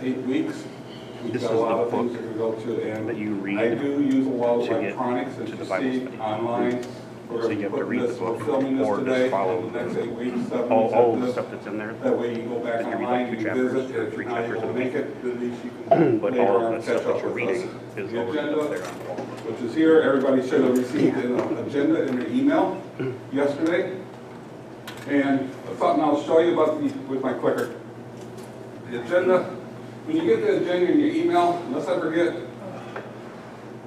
8 weeks. We've This got is a lot the of things book that we go to, and that you read I do use a lot of to get electronics, as to the you Bible see, study. online. We're So going you to have to put read the this, we're book filming this or just today, follow and the next 8 weeks, 7 all weeks the of stuff this. that's in there. That way you go back You read online, like 2 you chapters visit, or and if 3 you're not chapters able a to make week. it, at least you can But later all of on the catch stuff up that you're with us. reading is The already agenda, up there on the wall. which is here, everybody should have received an agenda in their email yesterday. And something I'll show you about with my clicker. The agenda, when you get the agenda in your email, unless I forget,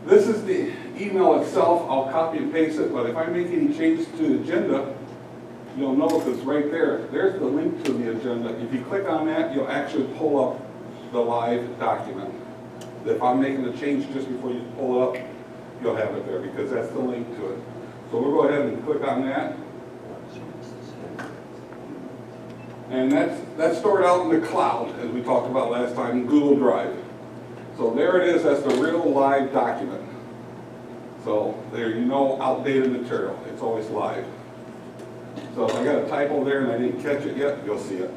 this is the email itself. I'll copy and paste it, but if I make any changes to the agenda, you'll know because right there, there's the link to the agenda. If you click on that, you'll actually pull up the live document. If I'm making a change just before you pull it up, you'll have it there because that's the link to it. So we'll go ahead and click on that. And that's stored out in the cloud, as we talked about last time, in Google Drive. So there it is, that's the real live document. So there, you know, outdated material, it's always live. So if I got a typo there and I didn't catch it yet, you'll see it.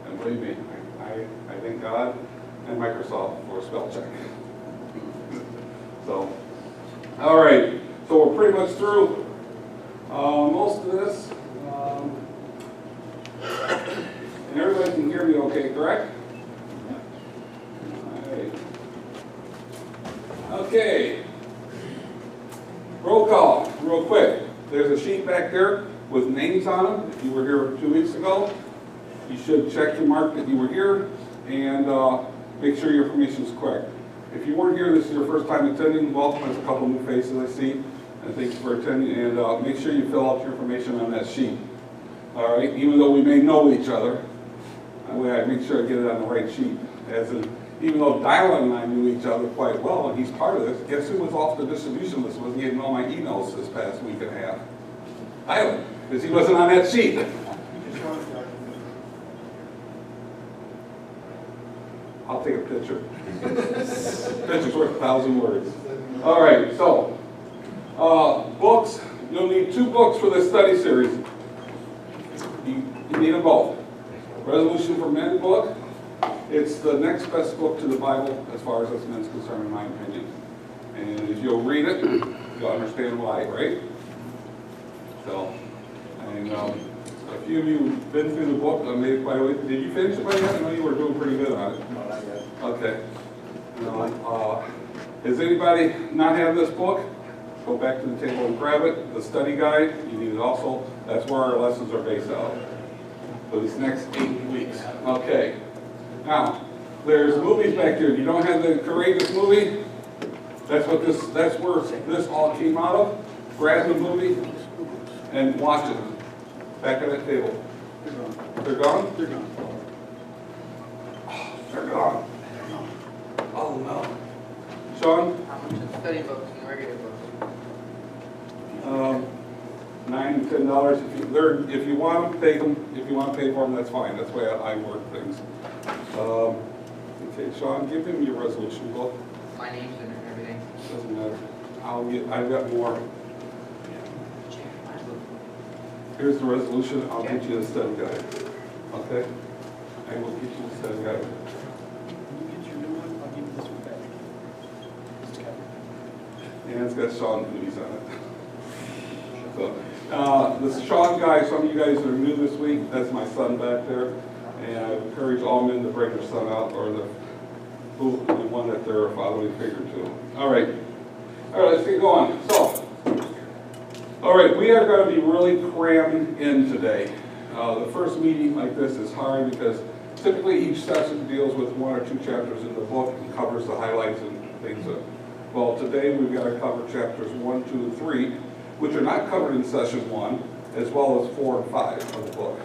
And believe me, I thank God and Microsoft for a spell check. So, all right, so we're pretty much through most of this. And everybody can hear me okay, correct? All right. Okay. Roll call, real quick. There's a sheet back there with names on them. If you were here 2 weeks ago, you should check to mark that you were here and make sure your information is correct. If you weren't here, this is your first time attending, welcome. There's a couple new faces I see, and thanks for attending. And make sure you fill out your information on that sheet. All right, even though we may know each other, that way I make sure I get it on the right sheet. As in, even though Dylan and I knew each other quite well, and he's part of this, guess who was off the distribution list, wasn't getting all my emails this past week and a half? Dylan, because he wasn't on that sheet. I'll take a picture. Picture's worth 1,000 words. All right, so books. You'll need 2 books for this study series. You need them both. Resolution for Men book. It's the next best book to the Bible as far as this men's concerned, in my opinion. And if you'll read it, you'll understand why, right? So, and a few of you have been through the book. I made it quite a way. Did you finish it by yet? I know you were doing pretty good on it. No, not yet. Okay. Does anybody not have this book? Go back to the table and grab it. The study guide, you need it also. That's where our lessons are based out for these next 8 weeks. Okay. Now, there's movies back here. If you don't have the Courageous movie, that's where this all came out of. Grab the movie and watch it. Back at that table. They're gone? They're gone. They're gone. Oh no. Sean? How much is study books and regular books? $9 to $10. If you want to take them, if you want to pay for them, that's fine. That's the way I work things. Okay, Sean, give him your resolution book. My name's in it and everything. Doesn't matter. I've got more. Here's the resolution. I'll get you the study guide. Okay? I will get you the study guide. When you get your new one, I'll give you this one back. It's covered. And it's got Sean movies on it. So, the Sean guy, some of you guys are new this week. That's my son back there. And I encourage all men to bring their son out, or the one that they're a fatherly figure to. All right. All right, let's get going. So, all right, we are going to be really cramming in today. The first meeting like this is hard because typically each session deals with 1 or 2 chapters in the book and covers the highlights and things. Well, today we've got to cover chapters 1, 2, and 3, which are not covered in session 1, as well as 4 and 5 of the book.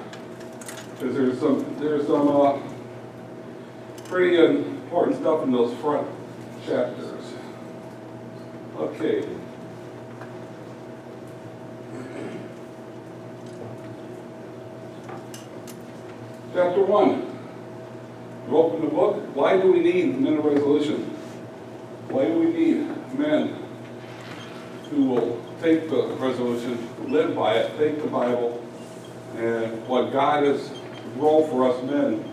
Because there's some pretty important stuff in those front chapters. Okay. Chapter 1. You open the book. Why do we need men of resolution? Why do we need men who will take the resolution, live by it, take the Bible, and what God has role for us men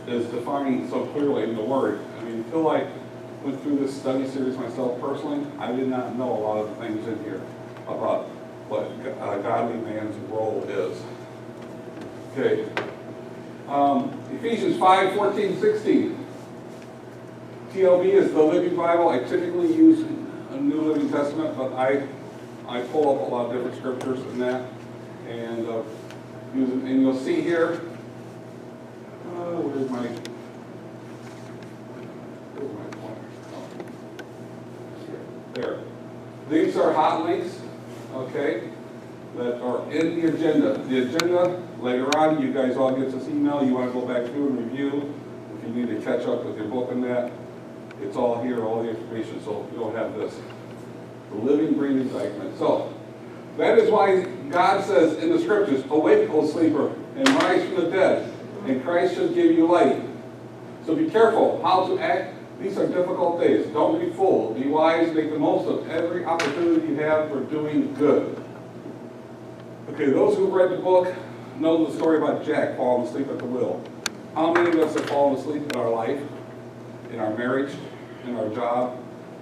is defining so clearly in the Word. I mean, until I went through this study series myself personally, I did not know a lot of the things in here about what a godly man's role is. Okay. Ephesians 5:14-16. TLB is the Living Bible. I typically use a New Living Testament, but I pull up a lot of different scriptures in that, and and you'll see here. Where's my pointer? Oh. There. These are hot links, okay, that are in the agenda. The agenda, later on, you guys all get this email. You want to go back through and review. If you need to catch up with your book and that, it's all here, all the information, so you don't have this. The living, breathing document. So, that is why God says in the scriptures, awake, O sleeper, and rise from the dead, and Christ shall give you light. So be careful how to act. These are difficult days. Don't be fooled. Be wise. Make the most of every opportunity you have for doing good. Okay, those who read the book know the story about Jack falling asleep at the wheel. How many of us have fallen asleep in our life, in our marriage, in our job?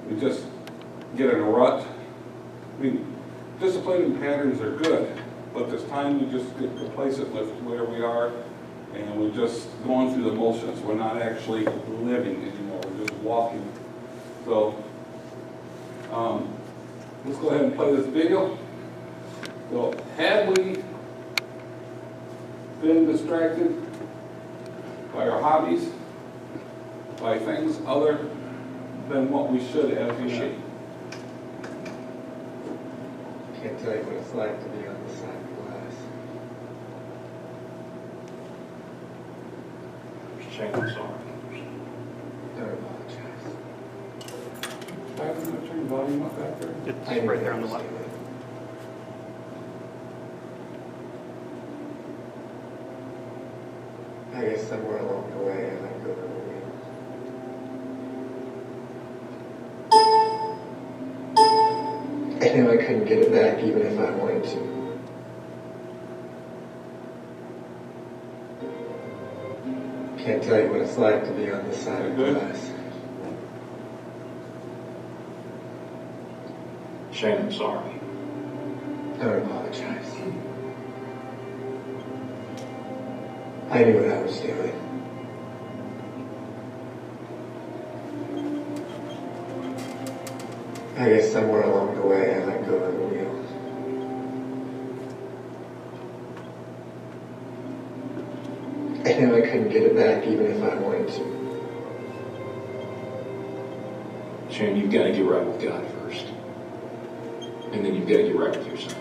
We just get in a rut. I mean, discipline and patterns are good, but there's time we just get complacent with where we are, and we're just going through the motions. We're not actually living anymore. We're just walking. So, let's go ahead and play this video. So, have we been distracted by our hobbies, by things other than what we should have been? Can't tell you what it's like to be on this side of the glass. Shane, I'm sorry. Don't apologize. I'm going to turn the volume up back there. It's right there on the left. I guess somewhere along the way I let go of the wheel. I knew I couldn't get it back even if I wanted to. Can't tell you what it's like to be on this side of the glass. Shane, I'm sorry. Don't apologize. I knew what I was doing. I guess somewhere along the way I let go of the wheel. I knew I couldn't get it back even if I wanted to. Shane, you've got to get right with God first. And then you've got to get right with yourself.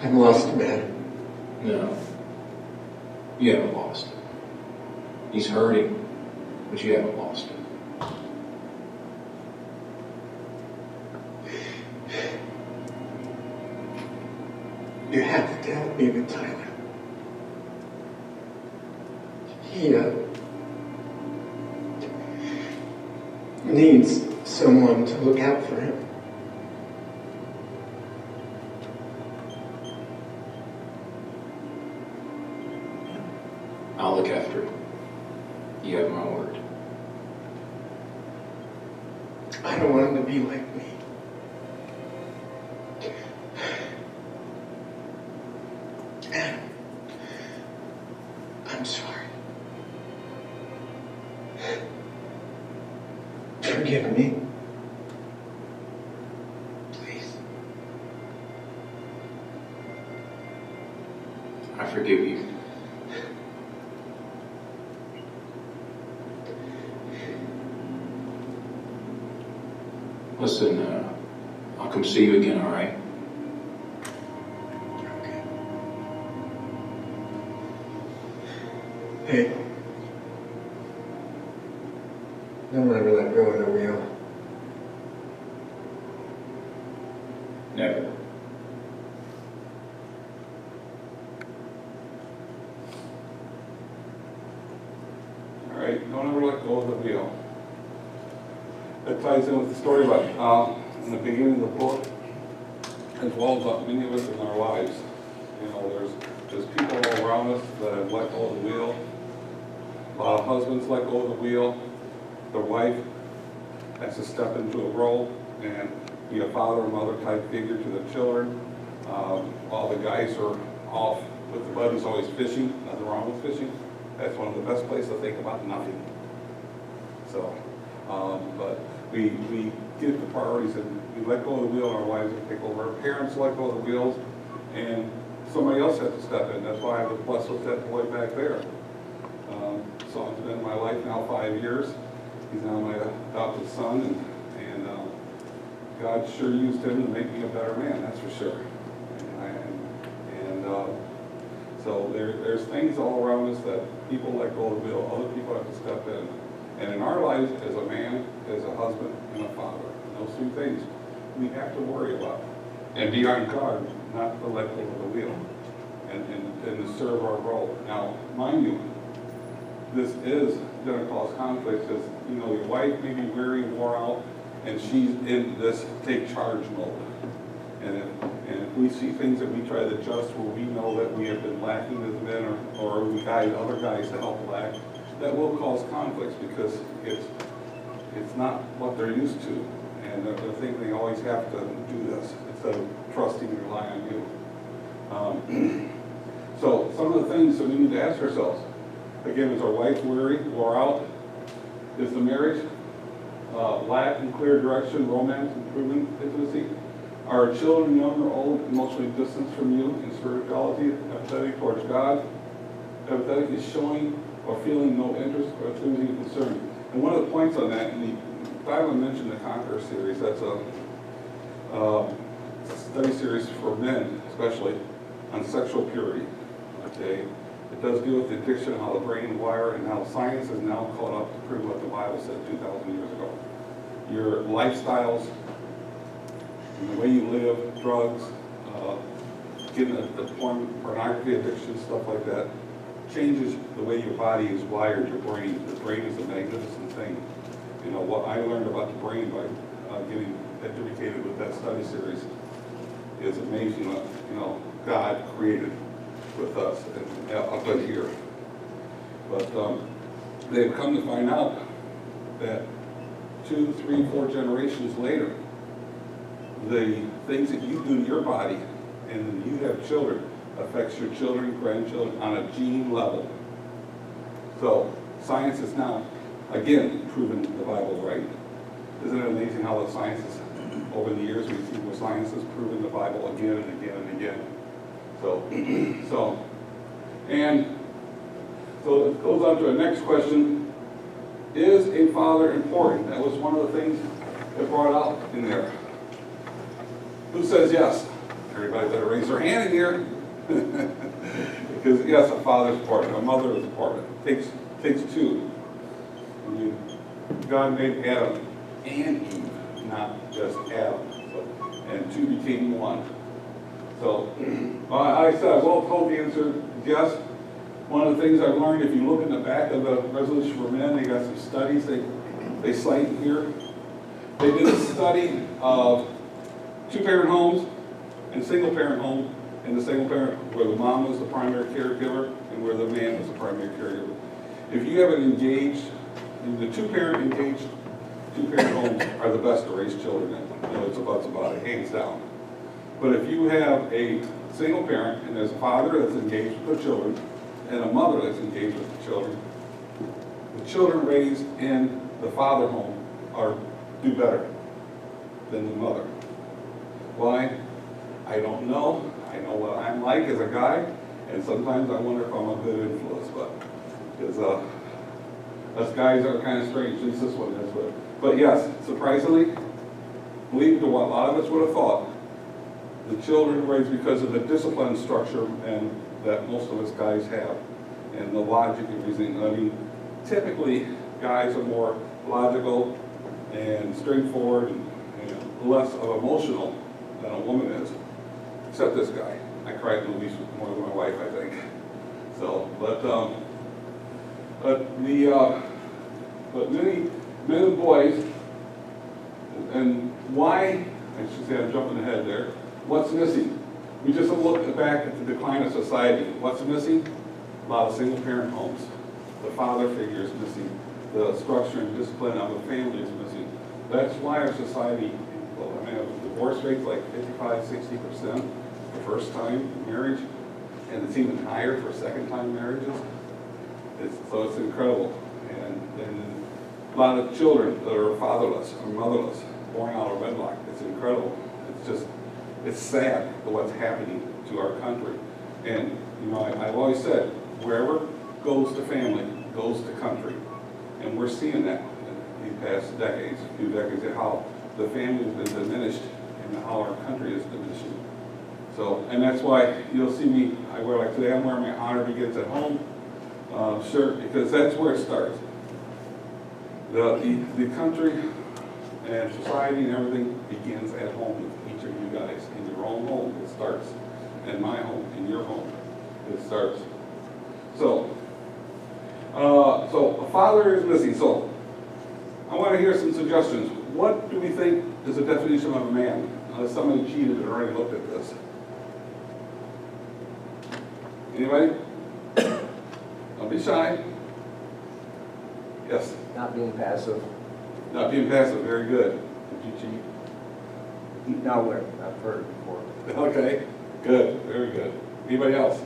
I'm lost, man. No. You haven't lost him. He's hurting, but you haven't lost him. You have to help me with Tyler. He needs someone to look out for him. I'll look after him. You have my word. I don't want him to be like me. Adam, I'm sorry. Forgive me. Please. I forgive you. Listen, I'll come see you again, all right? Okay. Hey. Don't ever let go of the wheel. Never. All right, don't ever let go of the wheel. That ties in with the story about in the beginning of the book, as well as many of us in our lives. You know, there's There's people all around us that have let go of the wheel. A lot of husbands let go of the wheel. The wife has to step into a role and be a father or mother type figure to the children. While the guys are off with the buddies always fishing, nothing wrong with fishing. That's one of the best places to think about nothing. So, but we get the priorities and we let go of the wheel and our wives take over. Our parents let go of the wheels and somebody else has to step in. That's why I was blessed with that boy back there. So it's been in my life now 5 years. He's now my adopted son, and God sure used him to make me a better man, that's for sure. So there's things all around us that people let go of the wheel, other people have to step in. And in our lives, as a man, as a husband, and a father, those three things we have to worry about. And be on guard not to let go of the wheel and to serve our role. Now, mind you, this is going to cause conflict because, you know, your wife may be weary, wore out, and she's in this take charge mode. And if we see things that we try to adjust where we know that we have been lacking as men or we guide other guys to help lack, that will cause conflicts because it's not what they're used to. And they think they always have to do this instead of trusting and relying on you. So some of the things that we need to ask ourselves, again, is our wife weary, wore out? Is the marriage lack in clear direction, romance, improvement, intimacy? Are our children, young or old, emotionally distanced from you in spirituality, apathetic towards God? Apathetic is showing or feeling no interest or enthusiasm and concern. And one of the points on that, and the Bible mentioned the Conqueror series, that's a study series for men, especially, on sexual purity. Okay? It does deal with the addiction, how the brain wired, and how science is now caught up to prove what the Bible said 2,000 years ago. Your lifestyles, the way you live, drugs, getting the pornography addiction, stuff like that, changes the way your body is wired, your brain. The brain is a magnificent thing. You know, what I learned about the brain by getting educated with that study series is amazing what, you know, God created with us and up in here. But they've come to find out that 2, 3, 4 generations later, the things that you do to your body and you have children affects your children, grandchildren on a gene level. So science is now, again, proven the Bible right. Isn't it amazing how the science is, over the years, we see where science has proven the Bible again and again and again. So it goes on to the next question. Is a father important? That was one of the things that brought out in there. Who says yes? Everybody better raise their hand in here. Because yes, a father is important, a mother is important. It takes two. I mean, God made Adam and Eve, not just Adam. So, and two became one. So I said, I will told the answer is yes. One of the things I've learned, if you look in the back of the Resolution for Men, they got some studies they cite here. They did a study of 2-parent homes and single-parent homes, and the single-parent where the mom was the primary caregiver and where the man was the primary caregiver. If you have an engaged, the 2-parent engaged 2-parent homes are the best to raise children in. You know, it's about it, hands down. But if you have a single parent and there's a father that's engaged with the children and a mother that's engaged with the children raised in the father home do better than the mother. Why? I don't know. I know what I'm like as a guy, and sometimes I wonder if I'm a good influence, because us guys are kind of strange, at least this one is. But yes, surprisingly, believe to what a lot of us would have thought, the children raised because of the discipline structure and that most of us guys have, and the logic and reasoning. I mean, typically guys are more logical and straightforward and less of emotional than a woman is. Except this guy. I cried at least more than my wife, I think. So, but many men and boys, and why? I should say I'm jumping ahead there. What's missing? We just look back at the decline of society. What's missing? A lot of single-parent homes. The father figure is missing. The structure and discipline of a family is missing. That's why our society, well, I mean, divorce rate's like 55–60% for first-time marriage, and it's even higher for second-time marriages. So it's incredible. And a lot of children that are fatherless or motherless, born out of wedlock. It's incredible. It's just, it's sad what's happening to our country. And, you know, I've always said, wherever goes to family, goes to country. And we're seeing that in these past decades, few decades, how the family has been diminished and how our country is diminishing. So, and that's why you'll see me, I wear like today, I'm wearing my Honor Begins at Home shirt, because that's where it starts. The country and society and everything begins at home with each of you guys. In your own home, it starts. In my home, in your home, it starts. So, so a father is missing. So, I want to hear some suggestions. What do we think is the definition of a man? Unless somebody cheated and already looked at this. Anybody? Don't be shy. Yes? Not being passive. Not being passive, very good. Did you cheat? No, I've heard it before. Okay, good, very good. Anybody else?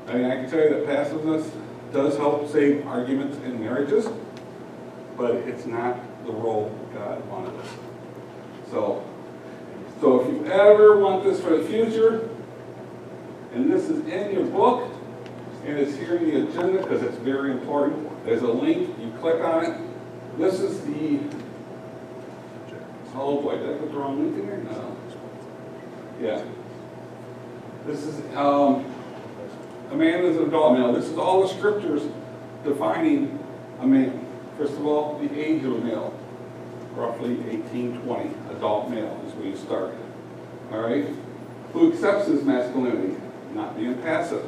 I mean, I can tell you that passiveness does help save arguments in marriages, but it's not the role God wanted us. So if you ever want this for the future, and this is in your book, and it's here in the agenda because it's very important. There's a link, you click on it. This is the, oh boy, did I put the wrong link in here? No. Yeah. This is, a man is an adult male. This is all the scriptures defining a man. First of all, the age of a male, roughly 18–20, adult male is where you start. All right? Who accepts his masculinity, not being passive.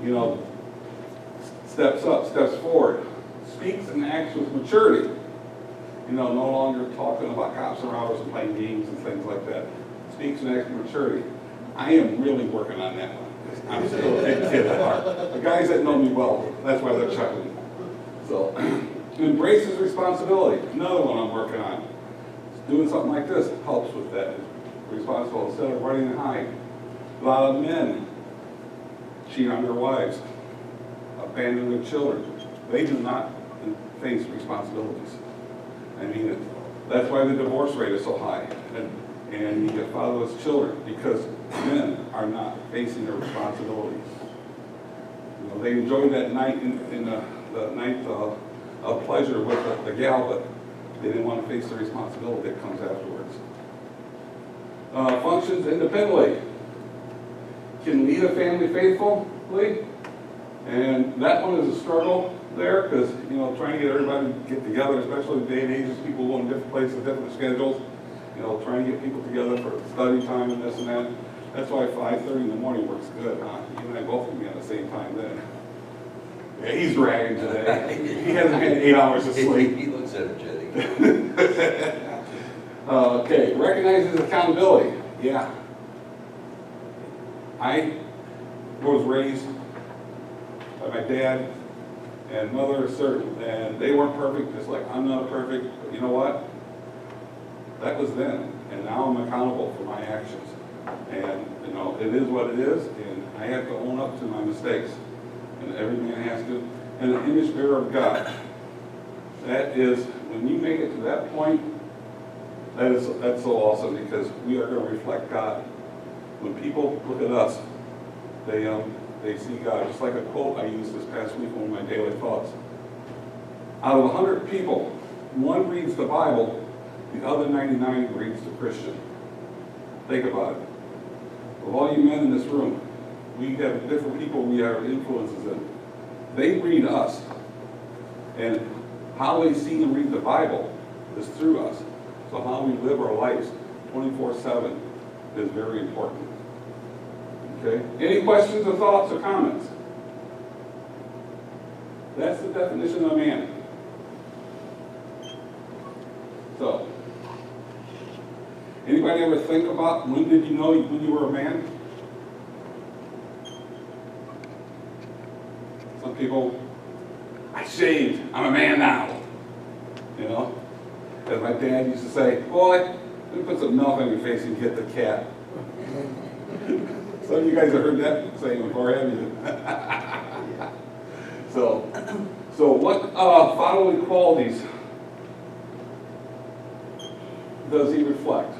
You know, steps up, steps forward, speaks and acts with maturity. You know, no longer talking about cops and robbers and playing games and things like that. Speaks and acts with maturity. I am really working on that one. I'm still a big kid at heart. The guys that know me well, that's why they're chuckling. So, embraces responsibility. Another one I'm working on. Doing something like this helps with that. Responsible instead of running and hide. A lot of men cheat on their wives, abandon their children. They do not face responsibilities. I mean, that's why the divorce rate is so high. And you get fatherless children because men are not facing their responsibilities. You know, they enjoy that night in the night of pleasure with the gal, but they didn't want to face the responsibility that comes afterwards. Functions independently. Can lead a family faithfully, and that one is a struggle there because, you know, trying to get everybody to get together, especially in day and ages, people go in different places, different schedules, you know, trying to get people together for study time and this and that. That's why 5:30 in the morning works good, huh? You and I both can be at the same time then. Yeah, he's dragging today. He hasn't had 8 hours of sleep. He looks energetic. Okay, recognizes accountability. Yeah. I was raised by my dad and mother, and they weren't perfect, just like I'm not perfect. But you know what? That was then, and now I'm accountable for my actions. And you know, it is what it is, and I have to own up to my mistakes. And every man has to. And an image bearer of God. That is, when you make it to that point, that's so awesome because we are going to reflect God. When people look at us, they see God. Just like a quote I used this past week, one of my daily thoughts. Out of 100 people, one reads the Bible, the other 99 reads the Christian. Think about it. Of all you men in this room, we have different people we have influences in. They read us. And how they see and read the Bible is through us. So how we live our lives 24/7 is very important. Okay? Any questions or thoughts or comments? That's the definition of a man. Anybody ever think about when did you know when you were a man? Some people, I shaved, I'm a man now. You know? As my dad used to say, boy, let me put some milk on your face and get the cat. Some of you guys have heard that saying before, haven't you? So what following qualities does he reflect?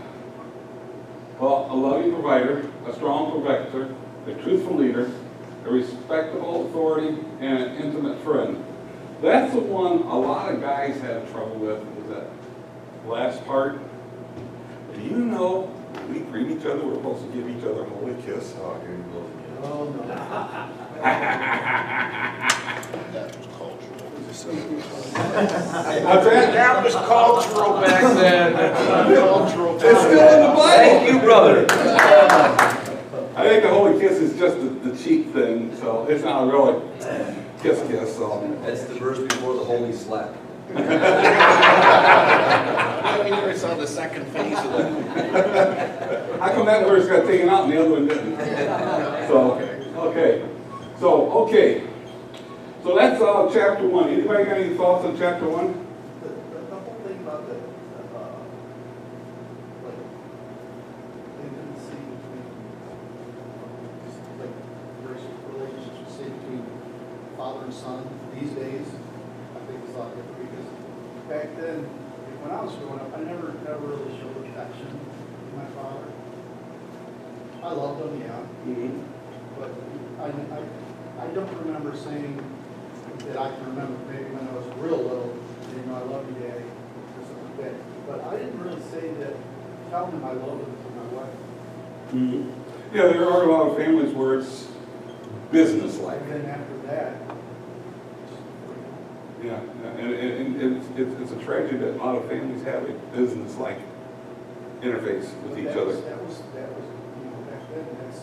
Well, a loving provider, a strong protector, a truthful leader, a respectable authority, and an intimate friend. That's the one a lot of guys have trouble with, is that last part. Do you know when we greet each other, we're supposed to give each other a holy kiss? Oh, here you go. Oh, no. What's that? That was cultural back then. Cultural. It's still in the Bible. Thank you, brother. I think the holy kiss is just the cheek thing, so it's not really kiss, so. That's the verse before the holy slap. I never saw the second phase of that. How come that verse got taken out and the other one didn't? Okay. So that's chapter 1. Anybody got any thoughts on chapter 1? The whole thing about the like intimacy between like relationships say between father and son these days, I think it's a lot different because back then, when I was growing up, I never really showed affection to my father. I loved him, yeah, Mm-hmm. but I don't remember saying that I can remember maybe when I was real little, you know, I love you, Daddy, or something like that. But I didn't really say that, tell him I love him to my wife. Mm-hmm. Yeah, there are a lot of families where it's business-like. And then after that, Yeah, and it's a tragedy that a lot of families have a business-like interface with each other. That was, you know, back then, that's.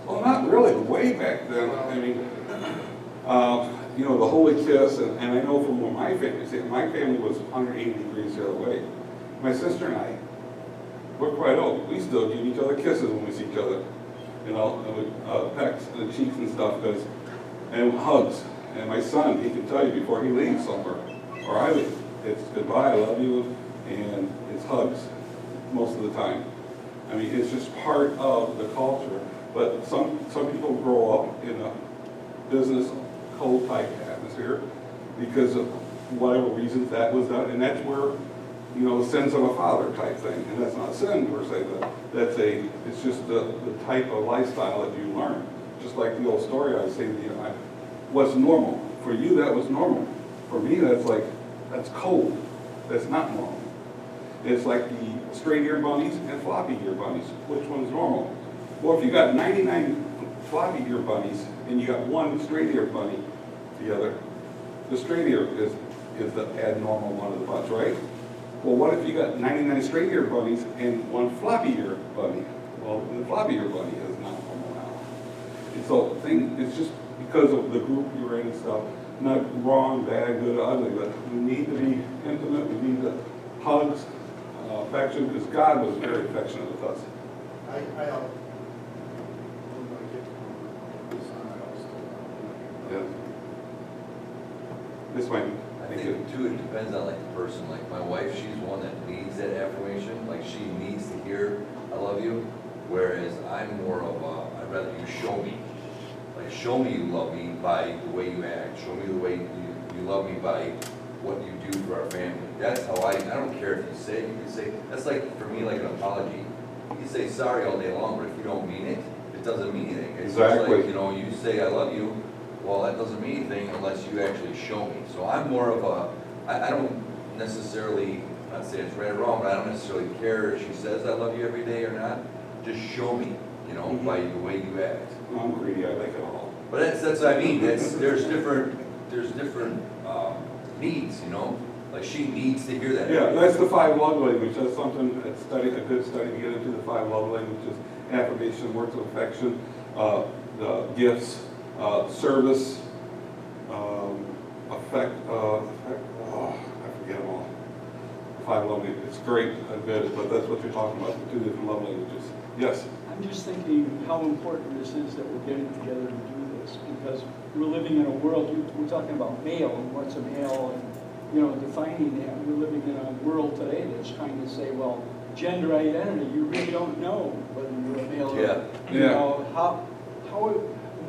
Well, not really. Way back then, I mean, you know, the holy kiss, and I know from what my family was 180 degrees the other way. My sister and I, we're quite old. We still give each other kisses when we see each other. You know, and with pecks and the cheeks and stuff, and hugs. And my son, he can tell you before he leaves somewhere, or I leave, it's goodbye, I love you, and it's hugs most of the time. I mean, it's just part of the culture. But some people grow up in a business cold type atmosphere because of whatever reasons that was done, and that's where, you know, sins of a father type thing, and that's not sin per se, but it's just the type of lifestyle that you learn. Just like the old story I was saying to you, what's normal? For you, that was normal. For me, that's cold. That's not normal. It's like the straight-ear bunnies and floppy-ear bunnies. Which one's normal? Well, if you got 99 floppy-ear bunnies and you got one straight-ear bunny together, the straight-ear is the abnormal one of the bunch, right? Well, what if you got 99 straight-ear bunnies and one floppy-ear bunny? Well, the floppy-ear bunny is not normal now. And so it's just because of the group you're in and stuff, not wrong, bad, good, ugly, but we need to be intimate, we need the hugs, affection, because God was very affectionate with us. Yeah. This way. I think too, it depends on like the person. Like my wife, she's one that needs that affirmation. Like she needs to hear, I love you. Whereas I'm more of a, I'd rather you show me. Like show me you love me by the way you act. Show me the way you love me by what you do for our family. That's how I don't care if you say, you can say, that's like for me like an apology. You can say sorry all day long, but if you don't mean it, it doesn't mean anything. It's exactly. Just like, you know, you say I love you, well, that doesn't mean anything unless you actually show me. So I'm more of a, I don't necessarily, not saying it's right or wrong, but I don't necessarily care if she says I love you every day or not. Just show me, you know, by the way you act. I'm greedy, I like it all. But that's what I mean. There's different needs, you know. Like she needs to hear that. Yeah, that's the 5 love languages. That's something a good study to get into the 5 love languages: affirmation, words of affection, the gifts, service, I forget them all. 5 love languages. It's great, I bet it, but that's what you're talking about, the 2 different love languages. Yes? I'm just thinking how important this is that we're getting together to do this, because we're living in a world, we're talking about male and what's a male, and, you know, defining that. We're living in a world today that's trying to say, well, gender identity, you really don't know whether you're a male or, you know, how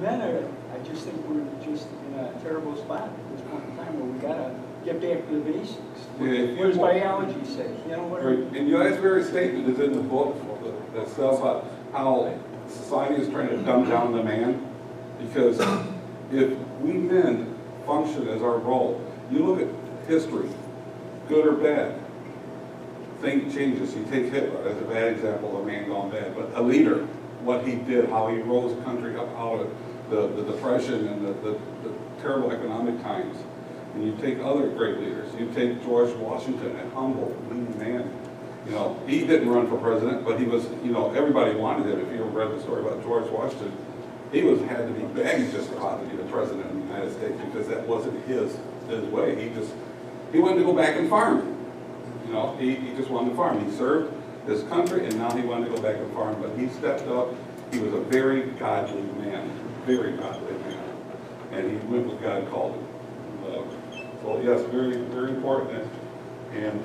men are, I just think we're just in a terrible spot at this point in time where we gotta get back to the basics. What does biology say? You know, what are, And you know, that very statement is in the book that says about how society is trying to dumb down the man, because if we men function as our role, you look at history, good or bad, thing changes. You take Hitler as a bad example of a man gone bad, but a leader, what he did, how he rose the country up out of the Depression and the terrible economic times. And you take other great leaders. You take George Washington, a humble, leading man. You know, he didn't run for president, but he was, you know, everybody wanted him. If you ever read the story about George Washington, he had to be begged just about to be the president of the United States because that wasn't his way. He wanted to go back and farm. You know, he just wanted to farm. He served his country, and now he wanted to go back and farm. But he stepped up. He was a very godly man, very godly man, and he went what God called him. So yes, very, very important, and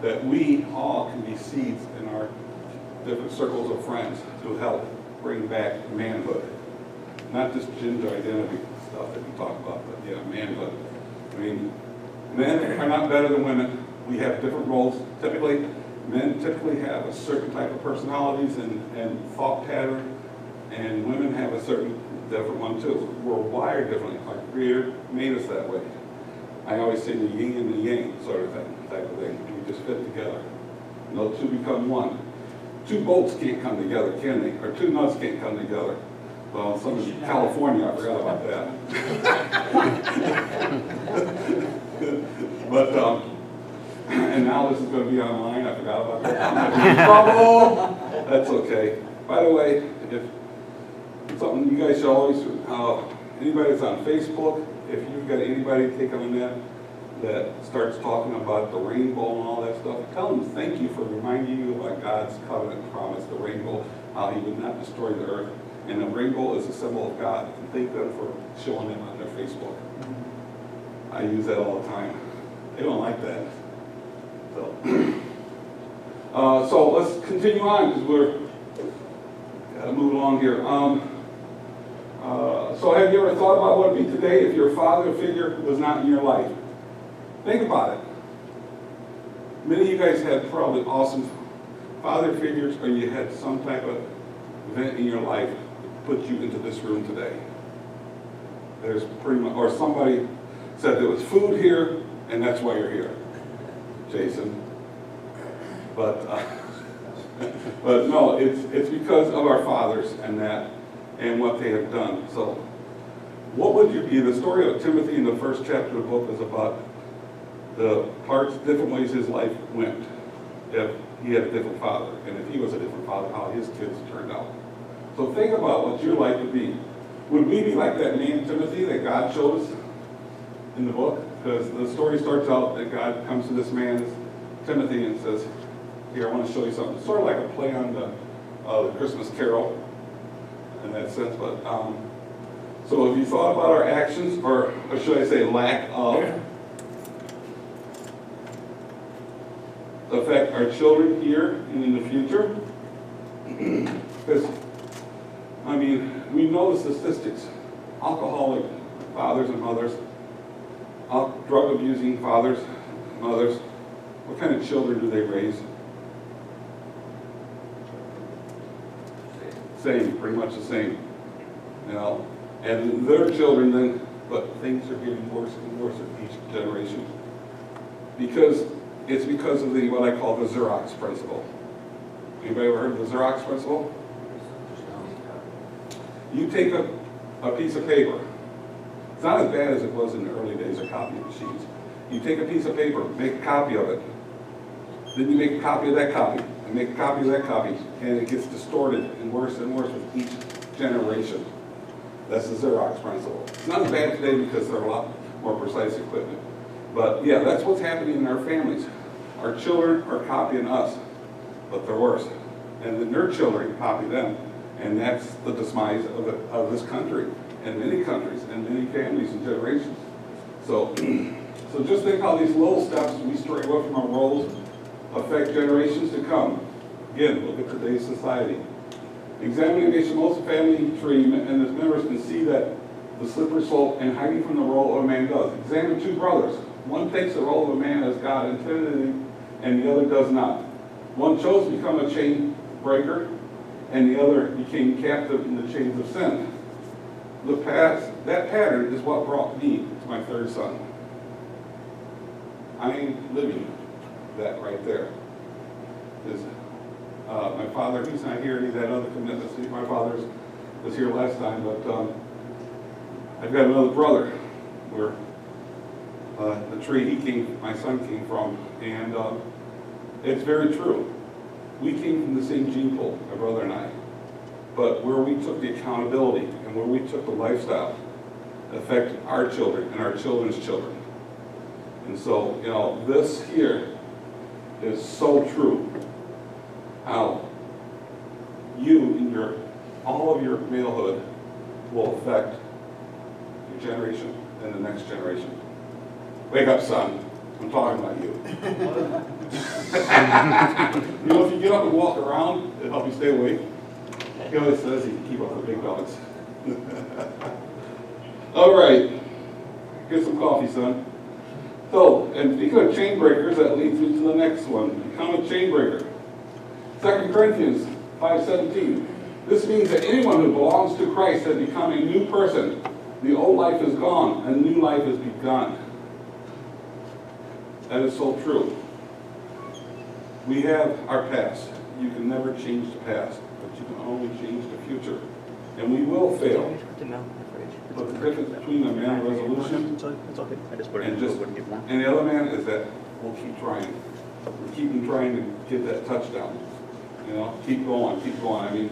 that we all can be seeds in our different circles of friends to help bring back manhood. Not just gender identity stuff that we talk about, but yeah, manhood. I mean, men are not better than women. We have different roles. Men typically have a certain type of personalities and thought pattern, and women have a certain different one too. We're wired differently. Our Creator made us that way. I always say the yin and the yang sort of thing, type of thing. We just fit together. No two become one. 2 bolts can't come together, can they? Or 2 nuts can't come together. Well, some in California, I forgot about that. But, and now this is going to be online, I forgot about that. Trouble! That's okay. By the way, if something you guys should always, anybody that's on Facebook, if you've got anybody take on that starts talking about the rainbow and all that stuff, tell them thank you for reminding you about God's covenant promise, the rainbow, how he would not destroy the earth. And the rainbow is a symbol of God. And thank them for showing them on their Facebook. I use that all the time. They don't like that. So let's continue on because we're gotta move along here. So have you ever thought about what it'd be today if your father figure was not in your life? Think about it. Many of you guys had probably awesome father figures, or you had some type of event in your life that put you into this room today. There's pretty much, or somebody said there was food here, and that's why you're here, Jason. But no, it's because of our fathers and that, and what they have done. So what would you be? The story of Timothy in the first chapter of the book is about the parts, different ways his life went. If he had a different father, and if he was a different father, how his kids turned out. So think about what your life would be. Would we be like that man Timothy that God showed us in the book? Because the story starts out that God comes to this man, Timothy, and says, here, I want to show you something. Sort of like a play on the Christmas Carol in that sense. But so have you thought about our actions, or should I say lack of, affect our children here and in the future? Because, I mean, we know the statistics. Alcoholic fathers and mothers, drug abusing fathers, mothers, what kind of children do they raise? Same, pretty much the same. You know, and their children then, but things are getting worse and worse with each generation. It's because of what I call the Xerox principle. Anybody ever heard of the Xerox principle? You take a piece of paper. It's not as bad as it was in the early days of copy machines. You take a piece of paper, make a copy of it. Then you make a copy of that copy, and make a copy of that copy, and it gets distorted and worse with each generation. That's the Xerox principle. It's not as bad today because there are a lot more precise equipment. But yeah, that's what's happening in our families. Our children are copying us, but they're worse. And then their children copy them. And that's the demise of this country, and many countries, and many families and generations. So, so just think how these little steps we stray away from our roles affect generations to come. Again, look at today's society. Examining a most family tree and its members can see that the slippery slope and hiding from the role of a man does. Examine two brothers. One takes the role of a man as God intended him, and the other does not. One chose to become a chain breaker, and the other became captive in the chains of sin. That pattern is what brought me to my third son. I am living that right there. My father, he's not here, he's had other commitments. My father was here last time, but I've got another brother where the tree my son came from, and it's very true. We came from the same gene pool, my brother and I, but where we took the accountability and where we took the lifestyle affected our children and our children's children. And so, you know, this here is so true. How you in all of your malehood will affect your generation and the next generation. Wake up, son. I'm talking about you. You know, if you get up and walk around, it'll help you stay awake. He always says he can keep up with big dogs. All right. Get some coffee, son. So, and speaking of chain breakers, that leads me to the next one. Become a chain breaker. 2 Corinthians 5:17. This means that anyone who belongs to Christ has become a new person. The old life is gone, a new life has begun. That is so true. We have our past. You can never change the past, but you can only change the future. And we will fail. But the difference between a man of resolution and the other man is that we'll keep trying. We're keeping trying to get that touchdown. You know, keep going, keep going. I mean,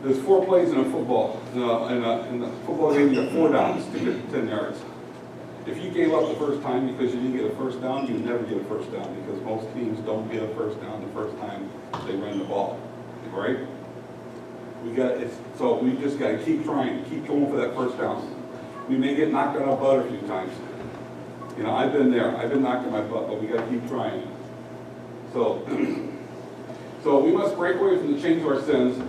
there's 4 plays in a football. In the football game, you have 4 downs to get 10 yards. If you gave up the first time because you didn't get a first down, you never get a first down because most teams don't get a first down the first time they run the ball, right? So we just got to keep trying, keep going for that first down. We may get knocked on our butt a few times. You know, I've been there. I've been knocked on my butt, but we got to keep trying. So, so we must break away from the chains of our sins.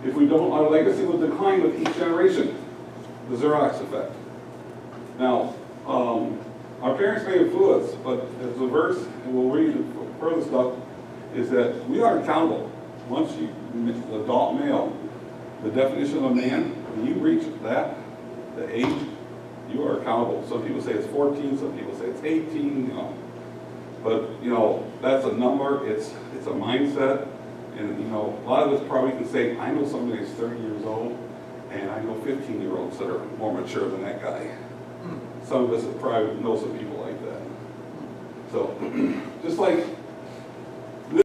If we don't, our legacy will decline with each generation. The Xerox effect. Now, our parents may have flew us, but as the verse, and we'll read further stuff, is that we are accountable. Once you, the adult male, the definition of a man, when you reach that, the age, you are accountable. Some people say it's 14, some people say it's 18, you know. But, you know, that's a number, it's a mindset. And, you know, a lot of us probably can say, I know somebody that's 30 years old, and I know 15-year-olds that are more mature than that guy. Some of us probably know some people like that. So, just like